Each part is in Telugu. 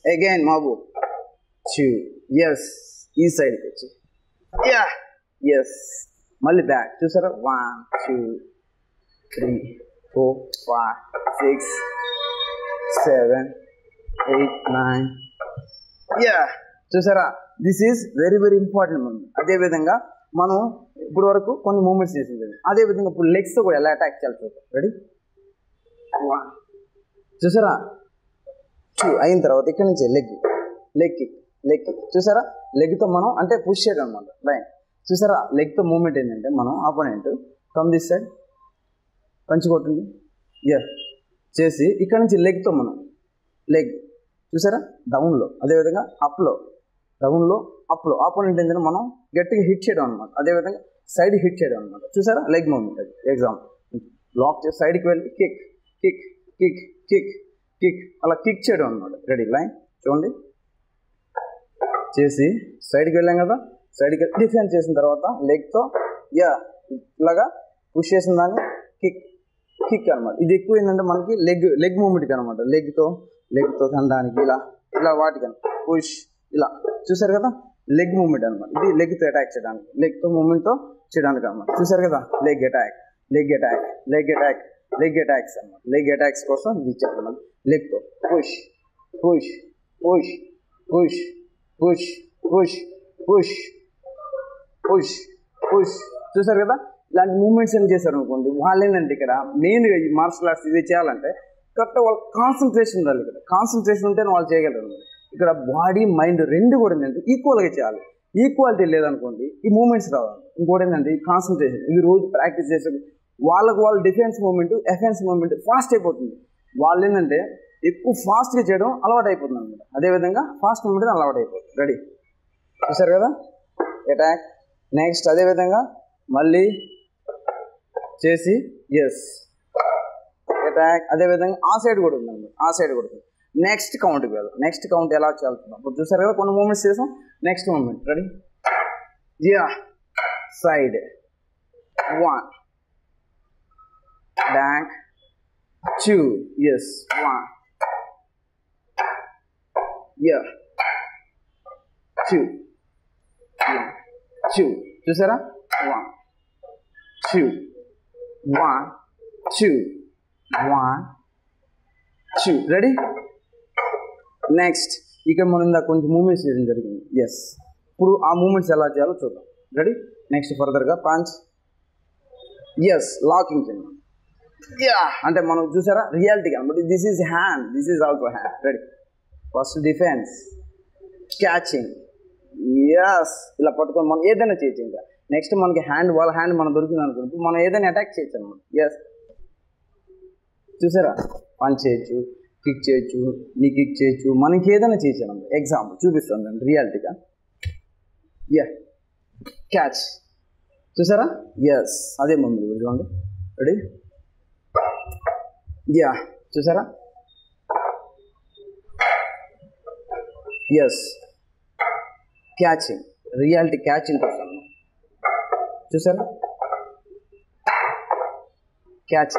Again, Mabu. 2. Yes. East side. Yeah. Yes. Malli back. Chusara. 1, 2, 3, 4, 5, 6, 7, 8, 9. Yeah. చూసారా this is very very important moment. అదేవిధంగా మనం ఇప్పుడు వరకు కొన్ని మూమెంట్స్ చేసింది. అదేవిధంగా ఇప్పుడు లెగ్స్ కూడా ఎలా అటాక్ చేయాలి చూద్దాం. రెడీ? 1. చూసారా 2 అయిన తర్వాత ఇక్కడ నుంచి లెగ్ కిక్ చూసారా లెగ్తో మనం అంటే పుష్ చేయడం అనమాట లైన్. చూసారా లెగ్తో మూమెంట్ ఏంటంటే మనం ఆపోనెంట్ కమ్ దిస్ సైడ్ పంచి కొట్టింది చేసి ఇక్కడ నుంచి లెగ్తో మనం లెగ్ చూసారా డౌన్లో, అదేవిధంగా అప్లో ఆపోనెంట్ ఏంటంటే మనం గట్టిగా హిట్ చేయడం అనమాట. అదేవిధంగా సైడ్ హిట్ చేయడం అనమాట. చూసారా లెగ్ మూమెంట్ అది ఎగ్జాంపుల్. లాక్ చేసి సైడ్కి వెళ్ళి కిక్ అలా కిక్ చేయడం అనమాట. రెడీ లైన్ చూడండి చేసి సైడ్కి వెళ్ళాం కదా, సైడ్కి డిఫెన్స్ చేసిన తర్వాత లెగ్తో ఇలాగా పుష్ చేసిన దాన్ని కిక్ అనమాట. ఇది ఎక్కువ ఏంటంటే మనకి లెగ్ మూమెంట్కి అనమాట. లెగ్తో తినడానికి ఇలా వాటికి పుష్ ఇలా చూసారు కదా లెగ్ మూమెంట్ అనమాట. ఇది లెగ్తో అటాక్ చేయడానికి, లెగ్తో మూమెంట్తో చేయడానికి అనమాట. చూసారు కదా లెగ్ అటాక్స్ అనమాట. లెగ్ అటాక్స్ కోసం ఇది ఇచ్చారనమాట. లెగ్తో పుష్ చూసారు కదా. ఇలాంటి మూమెంట్స్ ఏం చేశారు అనుకోండి, వాళ్ళు ఏంటంటే ఇక్కడ మెయిన్గా ఈ మార్షల్ ఆర్ట్స్ ఇది చేయాలంటే కరెక్ట్ వాళ్ళు కాన్సన్ట్రేషన్ ఉండాలి. ఇక్కడ కాన్సన్ట్రేషన్ ఉంటేనే వాళ్ళు చేయగలరు. ఇక్కడ బాడీ మైండ్ రెండు కూడా ఏంటంటే ఈక్వల్గా చేయాలి. ఈక్వాలిటీ లేదనుకోండి ఈ మూమెంట్స్ రావాలి. ఇంకోటి ఏంటంటే ఈ కాన్సన్ట్రేషన్, ఈ రోజు ప్రాక్టీస్ చేసే వాళ్ళు defence moment offence moment fast అయిపోతుంది. వాళ్ళు ఏంటంటే ఎక్కువ ఫాస్ట్గా చేయడం అలవాటు అయిపోతుంది అనమాట. అదేవిధంగా ఫాస్ట్ మూమెంట్ అలవాటు అయిపోతుంది. రెడీ చూసారు కదా అటాక్. నెక్స్ట్ అదేవిధంగా మళ్ళీ చేసి అటాక్. అదేవిధంగా ఆ సైడ్ కూడా ఉంది. నెక్స్ట్ కౌంట్కి వెళ్దాం. నెక్స్ట్ కౌంట్ ఎలా చేస్తున్నాం ఇప్పుడు చూసారు కదా, కొన్ని మూమెంట్స్ చేసాం. Next moment ready side 1 back 2 1 2 చూసారా 1 2 రెడీ. నెక్స్ట్ ఇక్కడ మనం కొంచెం మూమెంట్స్ చేయడం జరిగింది. ఇప్పుడు ఆ మూమెంట్స్ ఎలా చేయాలో చూద్దాం. రెడీ నెక్స్ట్ ఫర్దర్గా పంచ్ లాకింగ్ చేయండి. అంటే మనం చూసారా రియాలిటీగా అనమాట. This is hand, this is also hand. Ready first defence catching ఇలా పట్టుకొని మనం ఏదైనా చేయొచ్చు. ఇంకా నెక్స్ట్ మనకి వాళ్ళ హ్యాండ్ మనం దొరికింది అనుకుంటే మనం ఏదైనా అటాక్ చేయొచ్చు అనమాట. చూసారా పంచ్ చేయొచ్చు, కిక్ చేయొచ్చు, కిక్ చేయొచ్చు, మనకి ఏదైనా చేయొచ్చు అనమాట. ఎగ్జాంపుల్ చూపిస్తాను రియాలిటీగా. క్యాచ్ చూసారా అదే ముందు చూడండి. రెడీ చూసారా క్యాచింగ్ రియాలిటీ క్యాచింగ్ కోసం చూసారా క్యాచ్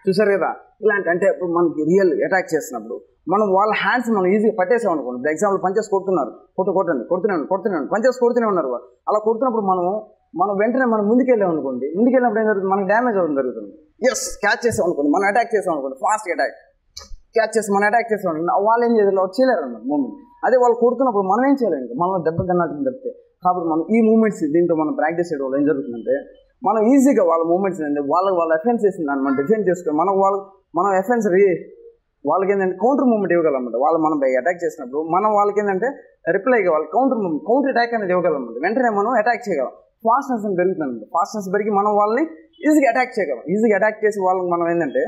చూసారు కదా. ఇలాంటి అంటే ఇప్పుడు మనకి రియల్ అటాక్ చేసినప్పుడు మనం వాళ్ళ హ్యాండ్స్ మనం ఈజీగా పట్టేసాం అనుకోండి. ఇప్పుడు ఎగ్జాంపుల్ పంచెస్ కొడుతున్నారు, కొడుతున్నాను పంచెస్ కొడుతూనే ఉన్నారు. అలా కొడుతున్నప్పుడు మనం వెంటనే మనం ముందుకెళ్ళాం అనుకోండి, ముందుకెళ్ళినప్పుడు ఏం జరుగుతుంది, మనకి డ్యామేజ్ అవ్వడం జరుగుతుంది. క్యాచ్ చేసాం అనుకోండి, మనం అటాక్ చేసాం అనుకోండి, ఫాస్ట్ అటాక్ క్యాచ్ చేసి మనం అటాక్ చేసాం అనుకోండి, వాళ్ళు ఏం చేయలేరు, వాళ్ళు చేయలేరు అన్నమాట మూమెంట్. అదే వాళ్ళు కొడుతున్నప్పుడు మనం ఏం చేయలేము, ఇంకా మనం దెబ్బ తినాల్సింది తప్పితే. కాబట్టి మనం ఈ మూమెంట్స్ దీంతో మనం ప్రాక్టీస్ చేయడం వల్ల ఏం జరుగుతుందంటే మనం ఈజీగా వాళ్ళ మూమెంట్స్ అంటే వాళ్ళ ఎఫెన్స్ చేసింది దాన్ని మనం డిఫెండ్ చేసుకొని మనం ఎఫెన్స్ వాళ్ళకి ఏంటంటే కౌంటర్ మూమెంట్ ఇవ్వగలం అన్నమాట. వాళ్ళు మనం అటాక్ చేసినప్పుడు మనం వాళ్ళకి ఏంటంటే రిప్లై ఇవ్వాలి, కౌంటర్ అటాక్ అనేది ఇవ్వగలం అన్నమాట. వెంటనే మనం అటాక్ చేయగలం. ఫాస్ట్నెస్ అని పెరుగుతుంది. ఫాస్ట్నెస్ పెరిగి మనం వాళ్ళని ఈజీగా అటాక్ చేయగలం. ఈజీగా అటాక్ చేసి వాళ్ళకి మనం ఏంటంటే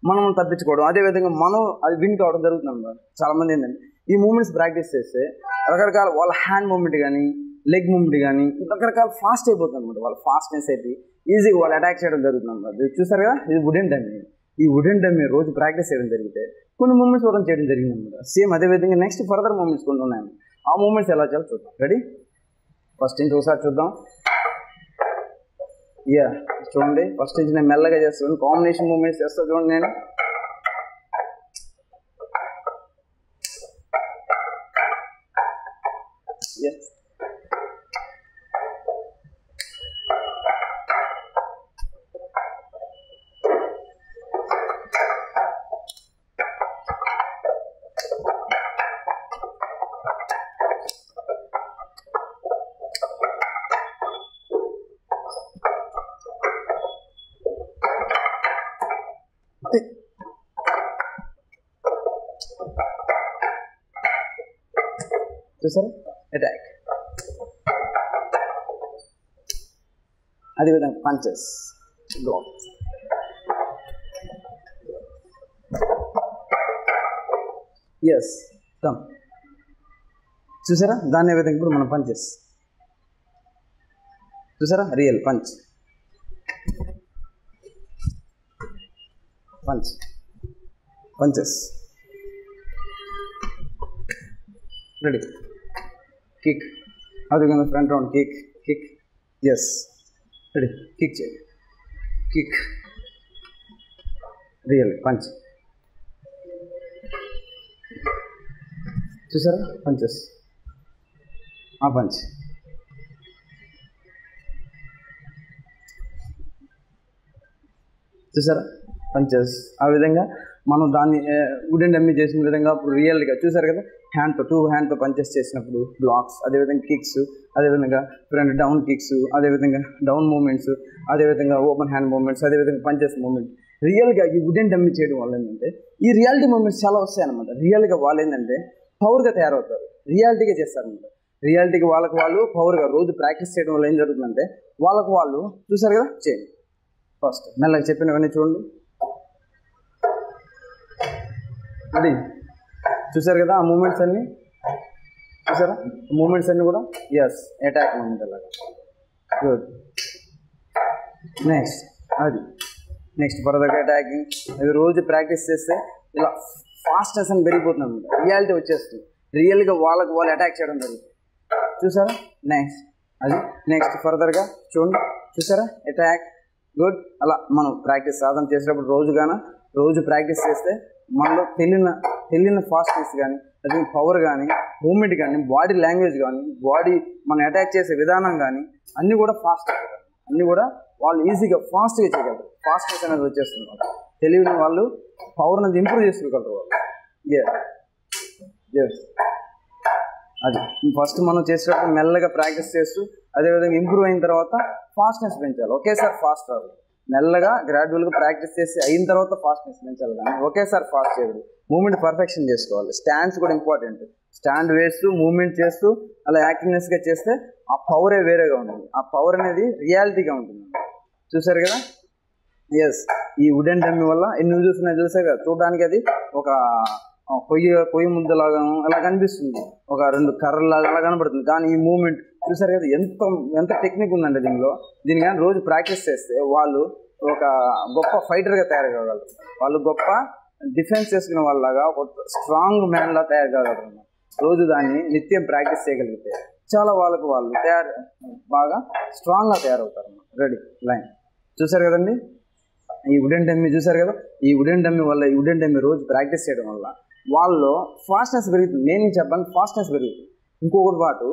మనం తప్పించుకోవడం, అదేవిధంగా మనం అది విన్ కావడం జరుగుతుంది అన్నమాట. చాలామంది ఏంటంటే ఈ మూమెంట్స్ ప్రాక్టీస్ చేస్తే రకరకాల వాళ్ళ హ్యాండ్ మూమెంట్ కానీ లెగ్ మూమెంట్ కానీ రకరకాల ఫాస్ట్ అయిపోతుంది అనమాట. వాళ్ళ ఫాస్ట్నెస్ అయిపోయి ఈజీగా వాళ్ళు అటాక్ చేయడం జరుగుతుంది అనమాట. ఇది చూసారు కదా, ఇది వుడెన్ డమ్మీ. ఈ వుడెన్ డమ్మీ రోజు ప్రాక్టీస్ చేయడం జరిగితే కొన్ని మూమెంట్స్ వరకు చేయడం జరిగింది అనమాట. సేమ్ అదేవిధంగా నెక్స్ట్ ఫర్దర్ మూమెంట్స్ కొన్ని ఉన్నాయి. ఆ మూమెంట్స్ ఎలా చేయాలో చూద్దాం. రెడీ? ఫస్ట్ నుంచి ఒకసారి చూద్దాం. చూడండి, ఫస్ట్ నుంచి నేను మెల్లగా చేస్తాను, కాంబినేషన్ మూమెంట్స్ చేస్తాను. చూడండి, నేను చూసారా, అటాక్. అదేవిధంగా పంచెస్, బ్లాక్. కమ్. చూసారా, దాని విధంగా ఇప్పుడు మనం పంచెస్ చూసారా, real punch, punches. Ready? Kick. అదేవిధంగా front round kick. Ready? Kick చేయండి, కిక్, రియల్ పంచ్. చూసారా, పంచెస్, ఆ పంచ్. చూసారా, పంచెస్. ఆ విధంగా మనం దాన్ని వుడెన్ డమ్మీ చేసిన విధంగా ఇప్పుడు రియల్గా చూసారు కదా, టూ హ్యాండ్తో పంచెస్ చేసినప్పుడు బ్లాక్స్, అదేవిధంగా కిక్స్, అదేవిధంగా ఫ్రంట్ డౌన్ కిక్స్, అదేవిధంగా డౌన్ మూమెంట్స్, అదేవిధంగా ఓపెన్ హ్యాండ్ మూమెంట్స్, అదేవిధంగా పంచెస్ మూమెంట్. రియల్గా ఈ వుడెన్ డమ్మీ చేయడం వల్ల ఏంటంటే ఈ రియాలిటీ మూమెంట్స్ చాలా వస్తాయి అనమాట. రియల్గా వాళ్ళు ఏంటంటే పవర్గా తయారవుతారు, రియాలిటీగా చేస్తారనమాట. రియాలిటీకి వాళ్ళకి వాళ్ళు పవర్గా రోజు ప్రాక్టీస్ చేయడం వల్ల ఏం జరుగుతుందంటే వాళ్ళకు వాళ్ళు చూసారు కదా, చేయండి. ఫస్ట్ మెల్లగా చెప్పినవన్నీ చూడండి. అది చూసారు కదా, ఆ మూమెంట్స్ అన్నీ చూసారా, మూమెంట్స్ అన్నీ కూడా అటాక్ మూమెంట్ అలాగా. గుడ్. నెక్స్ట్ ఫర్దర్గా అటాకింగ్. అది రోజు ప్రాక్టీస్ చేస్తే ఇలా ఫాస్ట్నెస్ అని పెరిగిపోతుంది అనమాట. రియాలిటీ వచ్చేస్తుంది, రియల్గా వాళ్ళకి వాళ్ళు అటాక్ చేయడం జరుగుతుంది. చూసారా, నెక్స్ట్ ఫర్దర్గా చూడండి. చూసారా, అటాక్. గుడ్. అలా మనం ప్రాక్టీస్ సాధన చేసేటప్పుడు రోజు ప్రాక్టీస్ చేస్తే మనలో తెలియని ఫాస్ట్నెస్ కానీ, అదే పవర్ కానీ, మూమెంట్ కానీ, బాడీ లాంగ్వేజ్ కానీ, బాడీ మనం అటాక్ చేసే విధానం కానీ అన్నీ కూడా ఫాస్ట్ అవుతాయి. అన్నీ కూడా వాళ్ళు ఈజీగా ఫాస్ట్గా చేయగలరు. ఫాస్ట్నెస్ అనేది వచ్చేస్తుంది. తెలియని వాళ్ళు పవర్ అనేది ఇంప్రూవ్ చేసుకోగలరు వాళ్ళు. అది ఫస్ట్ మనం చేసేటప్పుడు మెల్లగా ప్రాక్టీస్ చేస్తూ అదేవిధంగా ఇంప్రూవ్ అయిన తర్వాత ఫాస్ట్నెస్ పెంచాలి. ఒకేసారి ఫాస్ట్ రాదు, మెల్లగా గ్రాడ్యువల్గా ప్రాక్టీస్ చేసి అయిన తర్వాత ఫాస్ట్నెస్ పెంచాలి. కానీ ఒకేసారి ఫాస్ట్ చేయదు. మూమెంట్ పర్ఫెక్షన్ చేసుకోవాలి. స్టాండ్స్ కూడా ఇంపార్టెంట్. స్టాండ్ వేస్తూ మూమెంట్ చేస్తూ అలా యాక్టివ్నెస్గా చేస్తే ఆ పవరే వేరేగా ఉంటుంది. ఆ పవర్ అనేది రియాలిటీగా ఉంటుంది. చూసారు కదా, ఈ వుడెన్ డమ్మీ వల్ల ఎన్ని యూజెస్ ఉన్నాయో చూసారు కదా. చూడడానికి అది ఒక పొయ్యి ముద్దలాగా అలా కనిపిస్తుంది, ఒక 2 కర్రలాగా అలా కనబడుతుంది. కానీ ఈ మూమెంట్ చూసారు కదా, ఎంత టెక్నిక్ ఉందండి దీనిలో. దీని కానీ రోజు ప్రాక్టీస్ చేస్తే వాళ్ళు ఒక గొప్ప ఫైటర్గా తయారు కాగలరు. వాళ్ళు గొప్ప డిఫెన్స్ చేసుకునే వాళ్ళలాగా ఒక స్ట్రాంగ్ మ్యాన్లా తయారు కాగలరు. రోజు దాన్ని నిత్యం ప్రాక్టీస్ చేయగలిగితే చాలా వాళ్ళు బాగా స్ట్రాంగ్గా తయారవుతారు. రెడీ? లైన్. చూసారు కదండి, ఈ వుడెన్ డమ్మీ చూసారు కదా. ఈ వుడెన్ డమ్మీ రోజు ప్రాక్టీస్ చేయడం వల్ల వాళ్ళు ఫాస్ట్నెస్ పెరుగుతుంది. నేను చెప్పాను, ఫాస్ట్నెస్ పెరుగుతుంది. ఇంకొకటి పాటు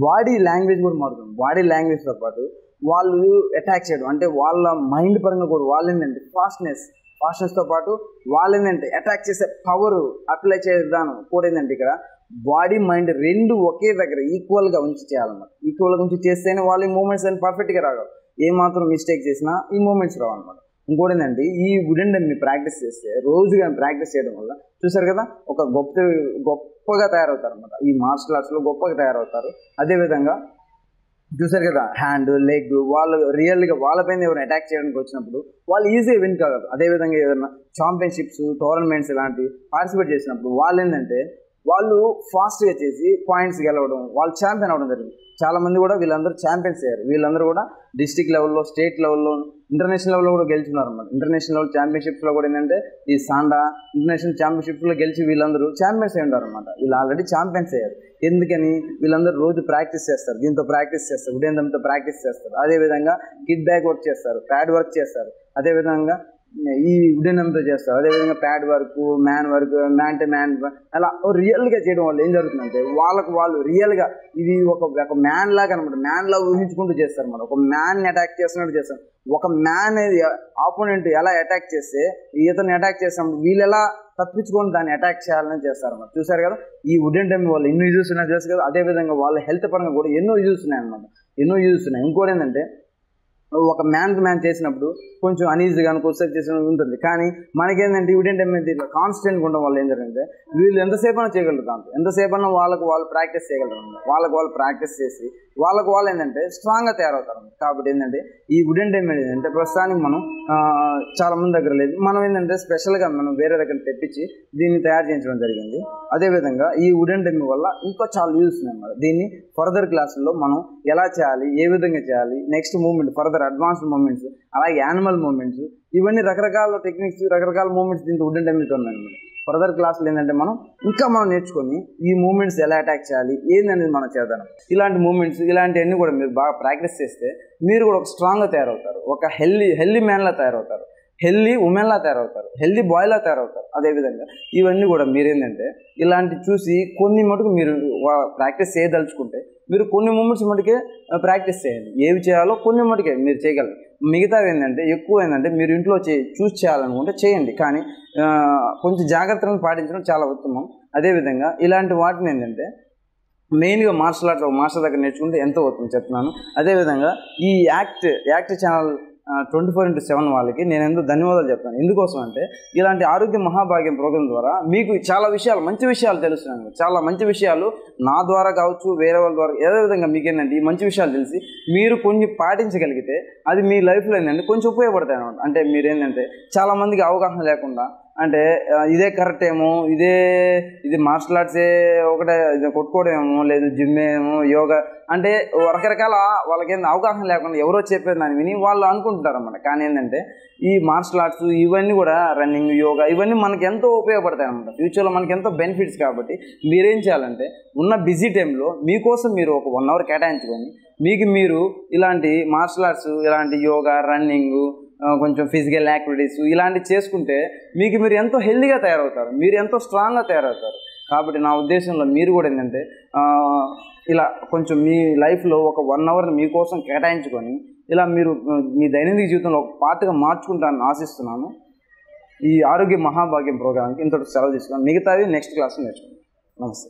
బాడీ లాంగ్వేజ్ కూడా మారుతుంది. బాడీ లాంగ్వేజ్తో పాటు వాళ్ళు అటాక్ చేయడం అంటే వాళ్ళ మైండ్ పరంగా కూడా వాళ్ళు ఏంటంటే ఫాస్ట్నెస్తో పాటు వాళ్ళు ఏంటంటే అటాక్ చేసే పవర్ అప్లై చేసే విధానం కూడా ఏంటంటే ఇక్కడ బాడీ మైండ్ 2 ఒకే దగ్గర ఈక్వల్గా ఉంచి చేయాలన్నమాట. ఈక్వల్గా ఉంచి చేస్తేనే వాళ్ళు ఈ మూమెంట్స్ అని పర్ఫెక్ట్గా రాగలరు. ఏమాత్రం మిస్టేక్ చేసినా ఈ మూమెంట్స్ రావన్నమాట. ఇంకోటి ఏంటంటే ఈ వుడెన్ డమ్మీ ప్రాక్టీస్ చేస్తే రోజుగా ప్రాక్టీస్ చేయడం వల్ల చూసారు కదా, ఒక గొప్పగా తయారవుతారు అనమాట. ఈ మార్షల్ ఆర్ట్స్లో గొప్పగా తయారవుతారు. అదేవిధంగా చూసారు కదా, హ్యాండ్, లెగ్, వాళ్ళు రియల్గా వాళ్ళపైన ఎవరైనా అటాక్ చేయడానికి వచ్చినప్పుడు వాళ్ళు ఈజీగా విన్ కాగలరు. అదేవిధంగా ఏదైనా ఛాంపియన్షిప్స్, టోర్నమెంట్స్ ఇలాంటి పార్టిసిపేట్ చేసినప్పుడు వాళ్ళు ఏంటంటే వాళ్ళు ఫాస్ట్గా చేసి పాయింట్స్ గెలవడం, వాళ్ళు ఛాంపియన్ అవ్వడం జరిగింది. చాలామంది కూడా వీళ్ళందరూ ఛాంపియన్స్ అయ్యారు. వీళ్ళందరూ కూడా డిస్ట్రిక్ట్ లెవెల్లో, స్టేట్ లెవెల్లో, ఇంటర్నేషనల్ లెవెల్లో కూడా గెలుచున్నారు అన్నమాట. ఇంటర్నేషనల్ లెవెల్ ఛాంపియన్షిప్స్లో కూడా ఏంటంటే ఈ సాండా ఇంటర్నేషనల్ ఛాంపియన్షిప్స్లో గెలిచి వీళ్ళందరూ ఛాంపియన్స్ అయి ఉంటారు అనమాట. వీళ్ళు ఆల్రెడీ ఛాంపియన్స్ అయ్యారు. ఎందుకని? వీళ్ళందరూ రోజు ప్రాక్టీస్ చేస్తారు, దీంతో ప్రాక్టీస్ చేస్తారు, ఉదయంతో ప్రాక్టీస్ చేస్తారు. అదేవిధంగా కిడ్ బ్యాగ్ వర్క్ చేస్తారు, ప్యాడ్ వర్క్ చేస్తారు, అదేవిధంగా ఈ ఉడెనంతో చేస్తారు, అదేవిధంగా pad work, man to man అలా రియల్గా చేయడం వల్ల ఏం జరుగుతుందంటే వాళ్ళకు వాళ్ళు రియల్గా ఇది ఒక మ్యాన్ లాగా అనమాట. మ్యాన్ లాగా ఊహించుకుంటూ చేస్తారు అన్నమాట. ఒక మ్యాన్ని అటాక్ చేస్తున్నట్టు చేస్తారు. ఒక మ్యాన్ ఆపోనెంట్ ఎలా అటాక్ చేస్తే ఇతన్ని అటాక్ చేసినప్పుడు వీళ్ళు ఎలా తప్పించుకొని దాన్ని అటాక్ చేయాలని చేస్తారన్నమాట. చూసారు కదా, ఈ వుడెన్ డమ్మీ వాళ్ళు ఎన్నో యూజెస్ ఉన్నాయి తెలుసు కదా. అదేవిధంగా వాళ్ళ హెల్త్ పరంగా కూడా ఎన్నో యూజెస్ ఉన్నాయి అనమాట. ఎన్నో యూజెస్ ఉన్నాయి. ఇంకోటి ఏంటంటే ఒక మ్యాన్ చేసినప్పుడు కొంచెం అనీజీగా కొద్దిసేపు చేసిన ఉంటుంది. కానీ మనకేంటంటే వుడెన్ డమ్మీ దీంట్లో కాన్స్టెంట్గా ఉండడం వల్ల ఏం జరిగిందంటే వీళ్ళు ఎంతసేపు అయినా చేయగలుగుతారు. దాంట్లో ఎంతసేపు అయినా వాళ్ళకు వాళ్ళు ప్రాక్టీస్ చేయగలరు. వాళ్ళకు వాళ్ళు ప్రాక్టీస్ చేసి వాళ్ళకు వాళ్ళు ఏంటంటే స్ట్రాంగ్గా తయారవుతారు. కాబట్టి ఏంటంటే ఈ వుడెన్ డమ్మీ ఏంటంటే ప్రస్తుతానికి మనం చాలా మంది దగ్గర లేదు. మనం ఏంటంటే స్పెషల్గా మనం వేరే దగ్గర తెప్పించి దీన్ని తయారు చేయించడం జరిగింది. అదేవిధంగా ఈ వుడెన్ డమ్మీ వల్ల ఇంకా చాలా యూజ్ ఉన్నాయి అన్నమాట. దీన్ని ఫర్దర్ క్లాసుల్లో మనం ఎలా చేయాలి, ఏ విధంగా చేయాలి, next moment, further advanced moments, అలాగే యానిమల్ మూమెంట్స్, ఇవన్నీ రకరకాల టెక్నిక్స్, రకరకాల మూమెంట్స్ దీంతో వుడెన్ డమ్మీతో ఉన్నాయన్నమాట. ఫర్దర్ క్లాసులు ఏంటంటే మనం నేర్చుకొని ఈ మూమెంట్స్ ఎలా అటాక్ చేయాలి ఏందనేది మనం చేద్దాం. ఇలాంటి మూమెంట్స్ ఇలాంటివన్నీ కూడా మీరు బాగా ప్రాక్టీస్ చేస్తే మీరు కూడా ఒక స్ట్రాంగ్గా తయారవుతారు, ఒక హెల్దీ మ్యాన్లా తయారవుతారు, హెల్దీ ఉమెన్లా తయారవుతారు, హెల్దీ బాయ్లా తయారవుతారు. అదేవిధంగా ఇవన్నీ కూడా మీరేంటంటే ఇలాంటి చూసి కొన్ని మటుకు మీరు ప్రాక్టీస్ చేయదలుచుకుంటే మీరు కొన్ని మూమెంట్స్ మటుకే ప్రాక్టీస్ చేయండి. ఏవి చేయాలో కొన్ని మటుకే మీరు చేయగలరు. మిగతావి ఏంటంటే ఎక్కువ ఏంటంటే మీరు ఇంట్లో చూస్ చేయాలనుకుంటే చేయండి. కానీ కొంచెం జాగ్రత్తలను పాటించడం చాలా ఉత్తమం. అదేవిధంగా ఇలాంటి వాటిని ఏంటంటే మెయిన్గా మార్షల్ ఆర్ట్స్ ఒక మాస్టర్ దగ్గర నేర్చుకుంటే ఎంతో అవుతుంది చెప్తున్నాను. అదేవిధంగా ఈ యాక్ట్ ఛానల్ 24/7 వాళ్ళకి నేను ఎంతో ధన్యవాదాలు చెప్తాను. ఎందుకోసం అంటే ఇలాంటి ఆరోగ్య మహాభాగ్యం ప్రోగ్రాం ద్వారా మీకు చాలా విషయాలు, మంచి విషయాలు తెలుస్తున్నాయి. చాలా మంచి విషయాలు నా ద్వారా కావచ్చు, వేరే వాళ్ళ ద్వారా, ఏదో విధంగా మీకు ఏంటంటే ఈ మంచి విషయాలు తెలిసి మీరు కొన్ని పాటించగలిగితే అది మీ లైఫ్లో ఏంటంటే కొంచెం ఉపయోగపడతాయి అన్నమాట. అంటే మీరు ఏంటంటే చాలామందికి అవగాహన లేకుండా అంటే ఇదే కరెక్ట్ ఏమో, ఇది మార్షల్ ఆర్ట్సే ఒకటే, ఇది కొట్టుకోవడం ఏమో, లేదు జిమ్ ఏమో, యోగా అంటే రకరకాల వాళ్ళకేంటి అవగాహన లేకుండా ఎవరో చెప్పేది దాన్ని విని వాళ్ళు అనుకుంటుంటారు అన్నమాట. కానీ ఏంటంటే ఈ మార్షల్ ఆర్ట్స్ ఇవన్నీ కూడా రన్నింగ్, యోగా ఇవన్నీ మనకి ఎంతో ఉపయోగపడతాయి అన్నమాట. ఫ్యూచర్లో మనకి ఎంతో బెనిఫిట్స్. కాబట్టి మీరేం చేయాలంటే ఉన్న బిజీ టైంలో మీకోసం మీరు ఒక 1 hour కేటాయించుకొని మీరు ఇలాంటి మార్షల్ ఆర్ట్స్, ఇలాంటి యోగా, రన్నింగ్, కొంచెం ఫిజికల్ యాక్టివిటీస్ ఇలాంటివి చేసుకుంటే మీరు ఎంతో హెల్తీగా తయారవుతారు, మీరు ఎంతో స్ట్రాంగ్గా తయారవుతారు. కాబట్టి నా ఉద్దేశంలో మీరు కూడా ఏంటంటే ఇలా కొంచెం మీ లైఫ్లో ఒక 1 hour మీకోసం కేటాయించుకొని ఇలా మీరు మీ దైనందిక జీవితంలో ఒక పార్ట్గా మార్చుకుంటానని ఆశిస్తున్నాను. ఈ ఆరోగ్య మహాభాగ్యం ప్రోగ్రామ్కి ఇంతటి సెలవు తీసుకున్నాను. మిగతావి నెక్స్ట్ క్లాస్లో నేర్చుకుంటాను. నమస్తే.